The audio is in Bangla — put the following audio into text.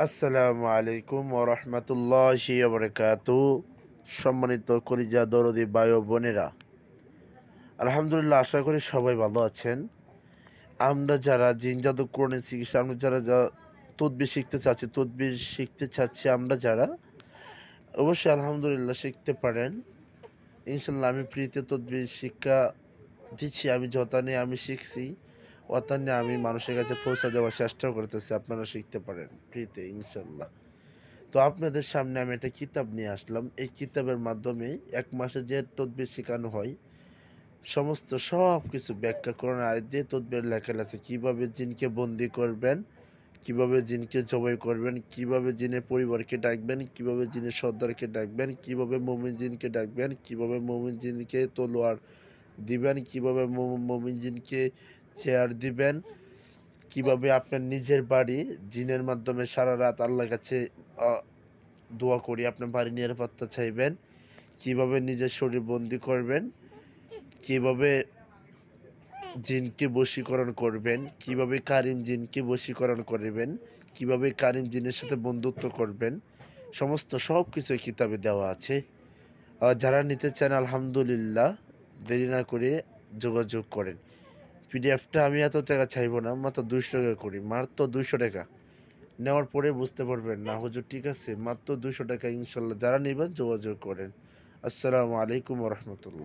আসসালামু আলাইকুম ওয়া রাহমাতুল্লাহি ওয়া বারাকাতুহু। সম্মানিত কলিজা দরদি ভাই ও বোনেরা, আলহামদুলিল্লাহ, আশা করি সবাই ভালো আছেন। আমরা যারা জিন জাদু কোরআনের চিকিৎসা, আমরা যারা তদবির শিখতে চাচ্ছি আমরা যারা, অবশ্যই আলহামদুলিল্লাহ শিখতে পারেন। ইনশাল্লাহ আমি ফ্রিতে তদবির শিক্ষা দিচ্ছি। আমি যতা নিয়ে আমি শিখছি, অতা নিয়ে আমি মানুষের কাছে পৌঁছে দেওয়ার চেষ্টা করতেছি। আপনারা শিখতে পারেন ফ্রিতে ইনশাল্লাহ। তো আপনাদের সামনে আমি একটা কিতাব নিয়ে আসলাম। এই কিতাবের মাধ্যমে ১ মাসে যে তদবির শেখানো হয়, সমস্ত সবকিছু ব্যাখ্যা কোরআনের আয়াত দিয়ে তদবির লেখা আছে। কিভাবে জিনকে বন্দী করবেন, কিভাবে জিনকে জবাই করবেন, কিভাবে জিনের পরিবারকে ডাকবেন, কিভাবে জিনের সর্দারকে ডাকবেন, কিভাবে মুমিন জিনকে ডাকবেন, কিভাবে মুমিন জিনকে তলোয়ার দিবেন, কিভাবে মুমিন জিনকে চেয়ার দিবেন, কিভাবে আপনার নিজের বাড়ি জিনের মাধ্যমে সারা রাত আল্লাহর কাছে দোয়া করি আপনার বাড়ি নিরাপত্তা চাইবেন, কিভাবে নিজের শরীর বন্দি করবেন, কিভাবে জিনকে বশীকরণ করবেন, কিভাবে কারিম জিনকে বশীকরণ করবেন, কিভাবে কারিম জিনের সাথে বন্ধুত্ব করবেন, সমস্ত সব কিছু এই কিতাবে দেওয়া আছে। যারা নিতে চান আলহামদুলিল্লাহ দেরি না করে যোগাযোগ করেন। পিডিএফটা আমি এত টাকা চাইবো না, মাত্র 200 টাকা করি, মাত্র 200 টাকা। নেওয়ার পরে বুঝতে পারবেন না হুজুর ঠিক আছে, মাত্র 200 টাকা। ইনশাল্লাহ যারা নেবেন যোগাযোগ করেন। আসসালামু আলাইকুম ওয়া রাহমাতুল্লাহ।